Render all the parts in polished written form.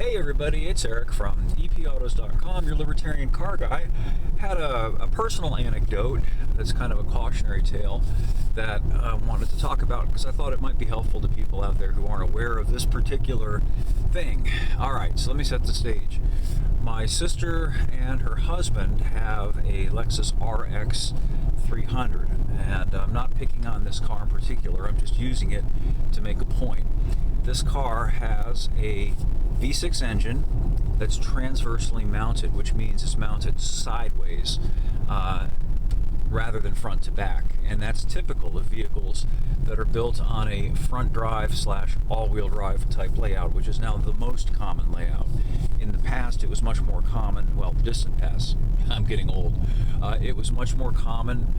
Hey everybody, it's Eric from epautos.com, your libertarian car guy. Had a personal anecdote that's kind of a cautionary tale that I wanted to talk about because I thought it might be helpful to people out there who aren't aware of this particular thing. Alright, so let me set the stage. My sister and her husband have a Lexus RX 300, and I'm not picking on this car in particular, I'm just using it to make a point. This car has a V6 engine that's transversely mounted, which means it's mounted sideways rather than front to back, and that's typical of vehicles that are built on a front drive / all-wheel drive type layout, which is now the most common layout. In the past it was much more common, well, distant past, I'm getting old, it was much more common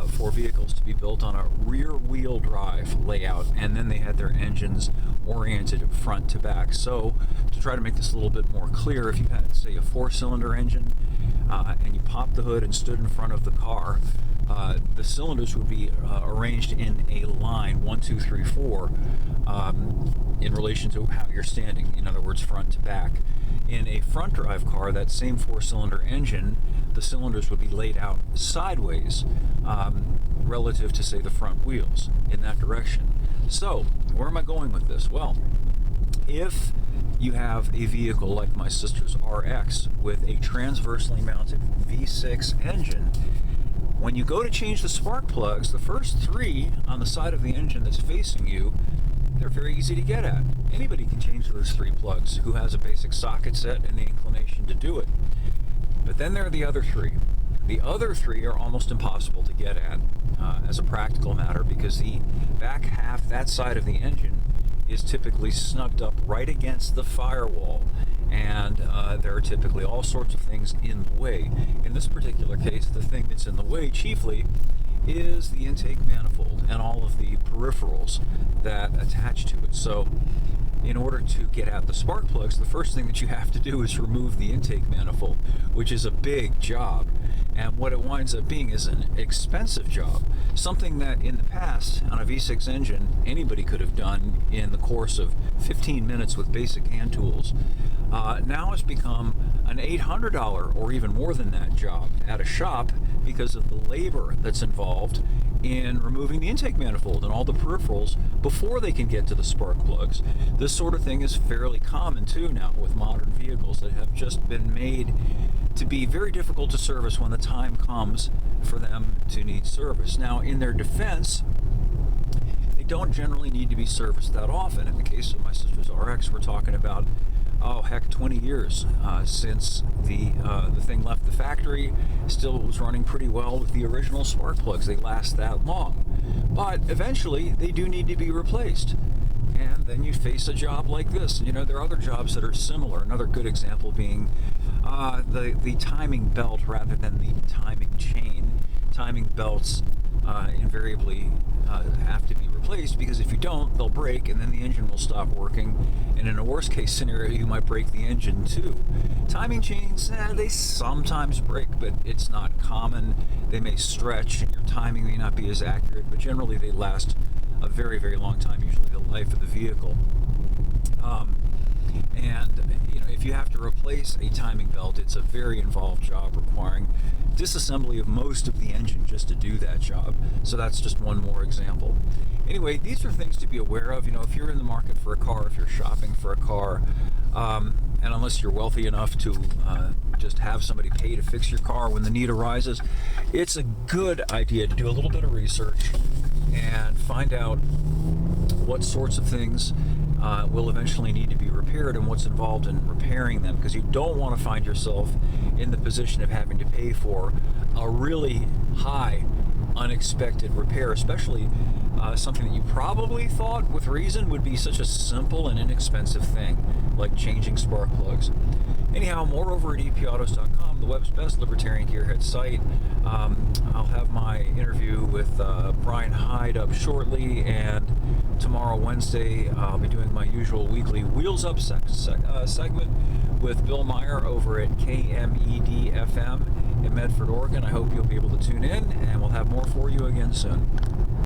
for vehicles to be built on a rear wheel drive layout, and then they had their engines oriented front to back. So to try to make this a little bit more clear, if you had, say, a 4-cylinder engine and you popped the hood and stood in front of the car, the cylinders would be arranged in a line 1, 2, 3, 4 in relation to how you're standing, in other words, front to back. In a front drive car, that same 4-cylinder engine, the cylinders would be laid out sideways relative to, say, the front wheels in that direction. So where am I going with this? Well, if you have a vehicle like my sister's RX with a transversely mounted V6 engine, when you go to change the spark plugs, the first 3 on the side of the engine that's facing you, they're very easy to get at. Anybody can change those 3 plugs who has a basic socket set and the inclination to do it. But then there are the other 3. The other 3 are almost impossible to get at as a practical matter, because the back half, that side of the engine, is typically snugged up right against the firewall, and there are typically all sorts of things in the way. In this particular case, the thing that's in the way chiefly is the intake manifold and all of the peripherals that attach to it. So in order to get at the spark plugs, the first thing that you have to do is remove the intake manifold, which is a big job. And what it winds up being is an expensive job, something that in the past on a V6 engine anybody could have done in the course of 15 minutes with basic hand tools. Now it's become an $800 or even more than that job at a shop because of the labor that's involved in removing the intake manifold and all the peripherals before they can get to the spark plugs. This sort of thing is fairly common too now with modern vehicles that have just been made to be very difficult to service when the time comes for them to need service. Now, in their defense, they don't generally need to be serviced that often. In the case of my sister's RX, we're talking about, oh heck, 20 years since the thing left the factory. Still, it was running pretty well with the original spark plugs. They last that long. But eventually, they do need to be replaced. And then you face a job like this. You know, there are other jobs that are similar. Another good example being the timing belt rather than the timing chain. Timing belts invariably have to be replaced, because if you don't, they'll break and then the engine will stop working, and in a worst case scenario you might break the engine too. Timing chains, they sometimes break, but it's not common. They may stretch and your timing may not be as accurate, but generally they last a very, very long time, usually the life of the vehicle. And you know, if you have to replace a timing belt, it's a very involved job requiring disassembly of most of the engine just to do that job. So that's just one more example. Anyway, these are things to be aware of. You know, if you're in the market for a car, if you're shopping for a car, and unless you're wealthy enough to just have somebody pay to fix your car when the need arises, it's a good idea to do a little bit of research and find out what sorts of things will eventually need to be repaired and what's involved in repairing them, because you don't want to find yourself in the position of having to pay for a really high unexpected repair, especially something that you probably thought with reason would be such a simple and inexpensive thing like changing spark plugs. Anyhow, more over at epautos.com, the web's best libertarian gearhead site. I'll have my interview with Brian Hyde up shortly, and tomorrow, Wednesday, I'll be doing my usual weekly Wheels Up segment with Bill Meyer over at KMED FM in Medford, Oregon. I hope you'll be able to tune in, and we'll have more for you again soon.